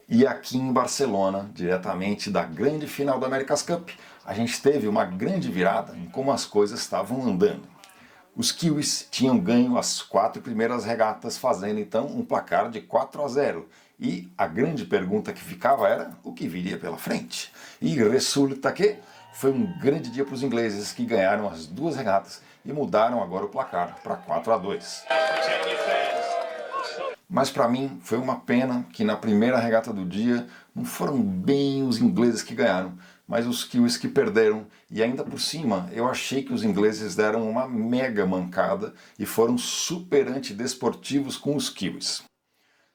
E aqui em Barcelona, diretamente da grande final da America's Cup, a gente teve uma grande virada em como as coisas estavam andando. Os kiwis tinham ganho as 4 primeiras regatas, fazendo então um placar de 4-0. E a grande pergunta que ficava era o que viria pela frente. E resulta que foi um grande dia para os ingleses, que ganharam as 2 regatas e mudaram agora o placar para 4-2. Mas para mim foi uma pena que na primeira regata do dia não foram bem os ingleses que ganharam, mas os kiwis que perderam. E ainda por cima eu achei que os ingleses deram uma mega mancada e foram super antidesportivos com os kiwis.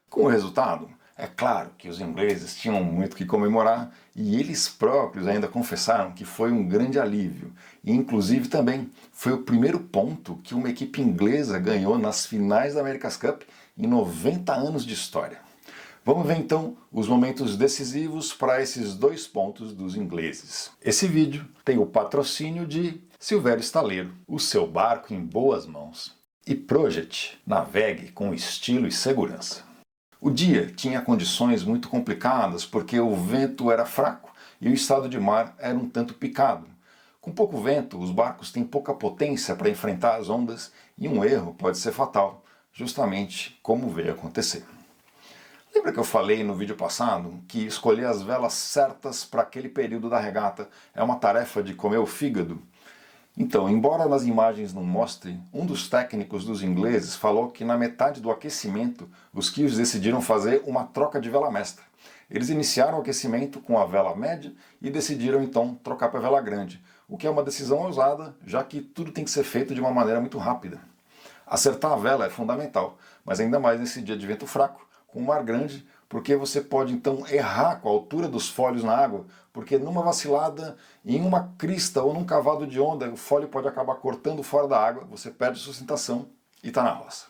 Com o resultado, é claro que os ingleses tinham muito que comemorar e eles próprios ainda confessaram que foi um grande alívio. E inclusive também foi o primeiro ponto que uma equipe inglesa ganhou nas finais da America's Cup em 90 anos de história. Vamos ver então os momentos decisivos para esses 2 pontos dos ingleses. Esse vídeo tem o patrocínio de Silvério Staleiro, o seu barco em boas mãos, e Projet, navegue com estilo e segurança. O dia tinha condições muito complicadas porque o vento era fraco e o estado de mar era um tanto picado. Com pouco vento, os barcos têm pouca potência para enfrentar as ondas e um erro pode ser fatal, justamente como veio acontecer. Lembra que eu falei no vídeo passado que escolher as velas certas para aquele período da regata é uma tarefa de comer o fígado? Então, embora nas imagens não mostre, um dos técnicos dos ingleses falou que na metade do aquecimento os kiwis decidiram fazer uma troca de vela mestra. Eles iniciaram o aquecimento com a vela média e decidiram então trocar para a vela grande, o que é uma decisão ousada, já que tudo tem que ser feito de uma maneira muito rápida. Acertar a vela é fundamental, mas ainda mais nesse dia de vento fraco, com o mar grande, porque você pode então errar com a altura dos folhos na água, porque numa vacilada, em uma crista ou num cavado de onda, o folho pode acabar cortando fora da água, você perde sustentação e está na roça.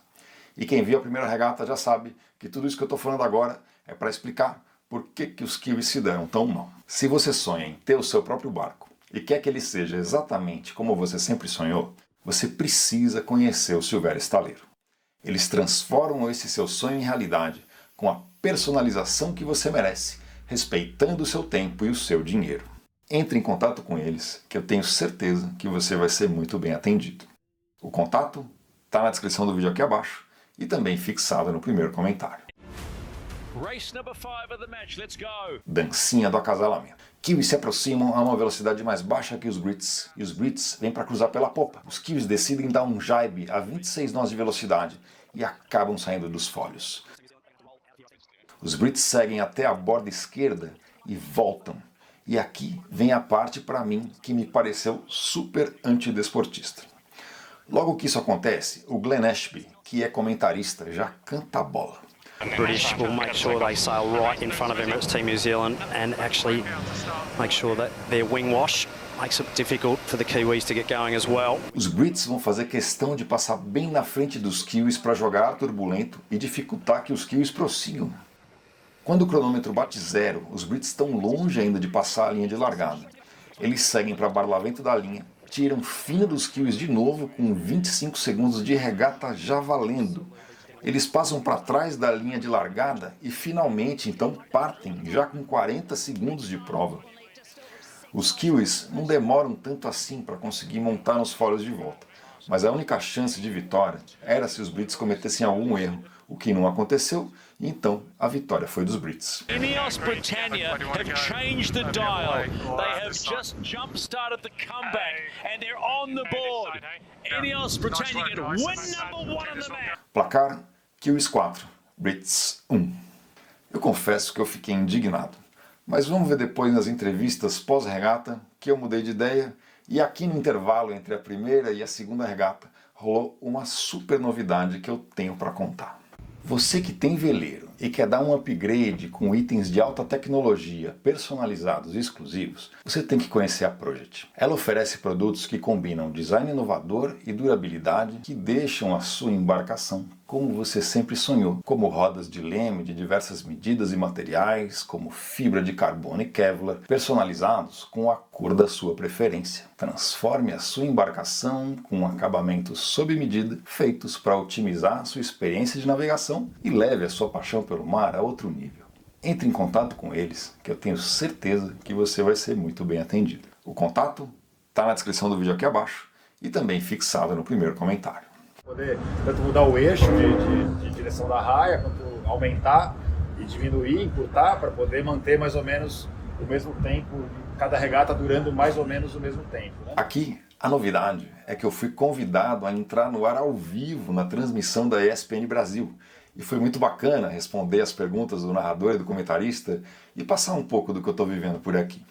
E quem viu a primeira regata já sabe que tudo isso que eu estou falando agora é para explicar por que os kiwis se deram tão mal. Se você sonha em ter o seu próprio barco e quer que ele seja exatamente como você sempre sonhou, você precisa conhecer o Silvério Staleiro. Eles transformam esse seu sonho em realidade, com a personalização que você merece, respeitando o seu tempo e o seu dinheiro. Entre em contato com eles, que eu tenho certeza que você vai ser muito bem atendido. O contato está na descrição do vídeo aqui abaixo e também fixado no primeiro comentário. Race number 5 of the match, let's go! Dancinha do acasalamento. Kiwis se aproximam a uma velocidade mais baixa que os Brits, e os Brits vêm para cruzar pela popa. Os kiwis decidem dar um jibe a 26 nós de velocidade e acabam saindo dos folhos. Os Brits seguem até a borda esquerda e voltam. E aqui vem a parte para mim que me pareceu super antidesportista. Logo que isso acontece, o Glenn Ashby, que é comentarista, já canta a bola. The British will make sure they sail right in front of Emirates Team New Zealand and actually make sure that their wing wash makes it difficult for the Kiwis to get going as well. Os Brits vão fazer questão de passar bem na frente dos Kiwis para jogar ar turbulento e dificultar que os Kiwis prossigam. Quando o cronômetro bate 0, os Brits estão longe ainda de passar a linha de largada. Eles seguem para barlavento da linha, tiram fina dos Kiwis de novo com 25 segundos de regata já valendo. Eles passam para trás da linha de largada e finalmente então partem já com 40 segundos de prova. Os Kiwis não demoram tanto assim para conseguir montar nos folhos de volta, mas a única chance de vitória era se os Brits cometessem algum erro, o que não aconteceu, e então a vitória foi dos Brits. Ineos Britannia have changed the dial. They have just jump-started the comeback and they're on the board. Ineos Britannia get win number 1 on the match. Placar: Kiwis 4, Brits 1. Eu confesso que eu fiquei indignado, mas vamos ver depois nas entrevistas pós-regata que eu mudei de ideia e aqui no intervalo entre a primeira e a segunda regata rolou uma super novidade que eu tenho para contar. Você que tem veleiro e quer dar um upgrade com itens de alta tecnologia personalizados e exclusivos, você tem que conhecer a Projet. Ela oferece produtos que combinam design inovador e durabilidade que deixam a sua embarcação como você sempre sonhou, como rodas de leme de diversas medidas e materiais, como fibra de carbono e Kevlar, personalizados com a cor da sua preferência. Transforme a sua embarcação com acabamentos sob medida, feitos para otimizar a sua experiência de navegação e leve a sua paixão pelo mar a outro nível. entre em contato com eles, que eu tenho certeza que você vai ser muito bem atendido. O contato está na descrição do vídeo aqui abaixo e também fixado no primeiro comentário. Poder tanto mudar o eixo de direção da raia, quanto aumentar e diminuir, encurtar, para poder manter mais ou menos o mesmo tempo, cada regata durando mais ou menos o mesmo tempo, né? Aqui, a novidade é que eu fui convidado a entrar no ar ao vivo na transmissão da ESPN Brasil. E foi muito bacana responder as perguntas do narrador e do comentarista e passar um pouco do que eu estou vivendo por aqui.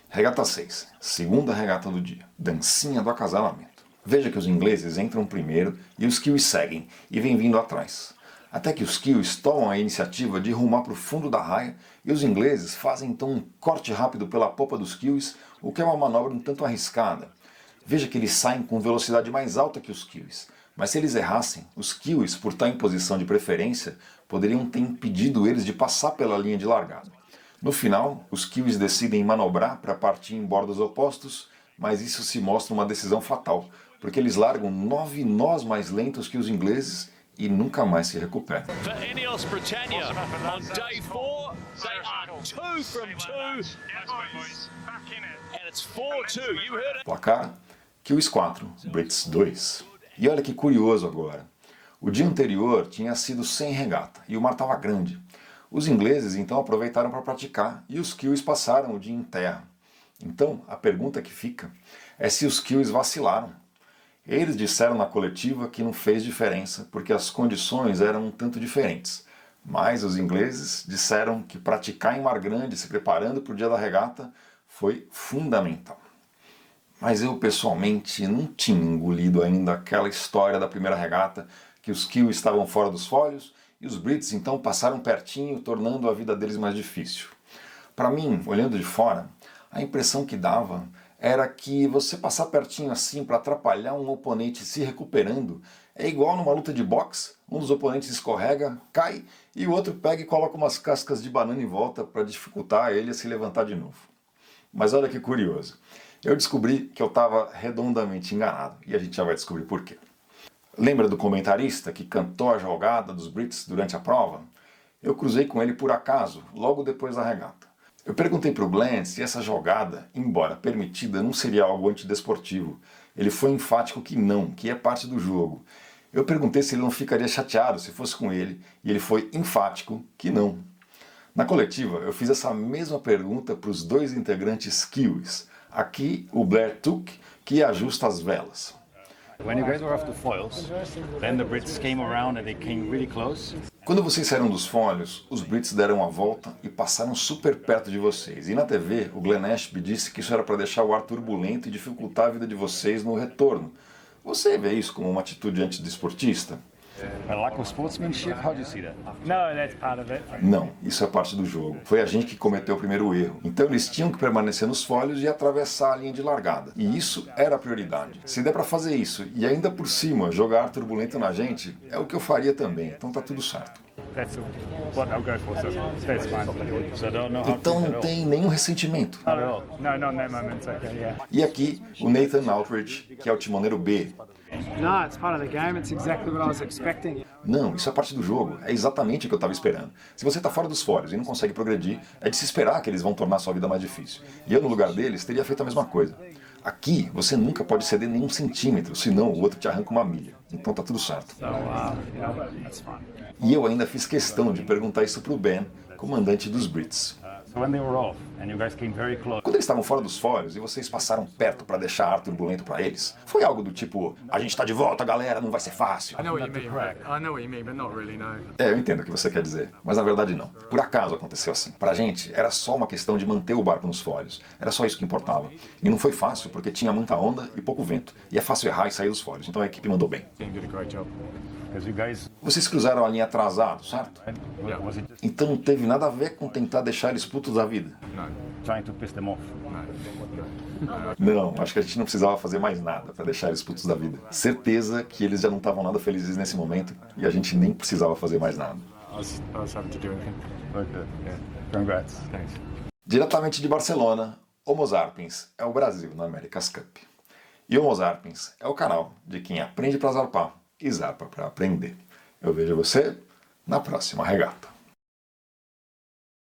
Regata 6, segunda regata do dia, dancinha do acasalamento. Veja que os ingleses entram primeiro e os kiwis seguem e vêm vindo atrás. Até que os kiwis tomam a iniciativa de rumar para o fundo da raia e os ingleses fazem então um corte rápido pela popa dos kiwis, o que é uma manobra um tanto arriscada. Veja que eles saem com velocidade mais alta que os kiwis. Mas se eles errassem, os kiwis, por estar em posição de preferência, poderiam ter impedido eles de passar pela linha de largada. No final, os kiwis decidem manobrar para partir em bordos opostos, mas isso se mostra uma decisão fatal, porque eles largam 9 nós mais lentos que os ingleses e nunca mais se recuperam. For Ineos Britannia, on day 4, they are 2 from 2, and it's 4-2. You heard it. Placar, Kiwis 4, Brits 2. E olha que curioso agora. O dia anterior tinha sido sem regata e o mar estava grande. Os ingleses então aproveitaram para praticar e os kiwis passaram o dia em terra. Então, a pergunta que fica é se os kiwis vacilaram. Eles disseram na coletiva que não fez diferença porque as condições eram um tanto diferentes. Mas os ingleses disseram que praticar em mar grande, se preparando para o dia da regata, foi fundamental. Mas eu, pessoalmente, não tinha engolido ainda aquela história da primeira regata, que os kiwis estavam fora dos folhos e os brits então passaram pertinho, tornando a vida deles mais difícil. Para mim, olhando de fora, a impressão que dava era que você passar pertinho assim para atrapalhar um oponente se recuperando é igual numa luta de boxe, um dos oponentes escorrega, cai e o outro pega e coloca umas cascas de banana em volta para dificultar ele a se levantar de novo. Mas olha que curioso. Eu descobri que eu estava redondamente enganado, e a gente já vai descobrir por quê. Lembra do comentarista que cantou a jogada dos Brits durante a prova? Eu cruzei com ele por acaso, logo depois da regata. Eu perguntei para o Glenn se essa jogada, embora permitida, não seria algo antidesportivo. Ele foi enfático que não, que é parte do jogo. Eu perguntei se ele não ficaria chateado se fosse com ele, e ele foi enfático que não. Na coletiva, eu fiz essa mesma pergunta para os dois integrantes kiwis. Aqui, o Blair Tuck, que ajusta as velas. Quando vocês saíram dos folhos, os Brits deram a volta e passaram super perto de vocês. E na TV, o Glenn Ashby disse que isso era para deixar o ar turbulento e dificultar a vida de vocês no retorno. Você vê isso como uma atitude antidesportista? Não, isso é parte do jogo. Foi a gente que cometeu o primeiro erro. Então eles tinham que permanecer nos folhos e atravessar a linha de largada. E isso era a prioridade. Se der para fazer isso e ainda por cima jogar ar turbulento na gente, é o que eu faria também. Então tá tudo certo. Então não tem nenhum ressentimento. E aqui o Nathan Outridge, que é o timoneiro B. Não, isso é parte do jogo. É exatamente o que eu estava esperando. Se você está fora dos folhos e não consegue progredir, é de se esperar que eles vão tornar a sua vida mais difícil. E eu, no lugar deles, teria feito a mesma coisa. Aqui, você nunca pode ceder nenhum centímetro, senão o outro te arranca uma milha. Então tá tudo certo. E eu ainda fiz questão de perguntar isso para o Ben, comandante dos Brits. Quando eles estavam fora dos folhos e vocês passaram perto para deixar ar turbulento para eles, foi algo do tipo, a gente tá de volta, galera, não vai ser fácil. Eu entendo o que você quer dizer, mas na verdade não. Por acaso aconteceu assim. Pra gente, era só uma questão de manter o barco nos folhos. Era só isso que importava. E não foi fácil, porque tinha muita onda e pouco vento. E é fácil errar e sair dos folhos, então a equipe mandou bem. Vocês cruzaram a linha atrasado, certo? Então não teve nada a ver com tentar deixar eles putos da vida? Não, acho que a gente não precisava fazer mais nada para deixar eles putos da vida. Certeza que eles já não estavam nada felizes nesse momento e a gente nem precisava fazer mais nada. Diretamente de Barcelona, Homo Zarpens é o Brasil na America's Cup. E Homo Zarpens é o canal de quem aprende para zarpar e zarpa para aprender. Eu vejo você na próxima regata.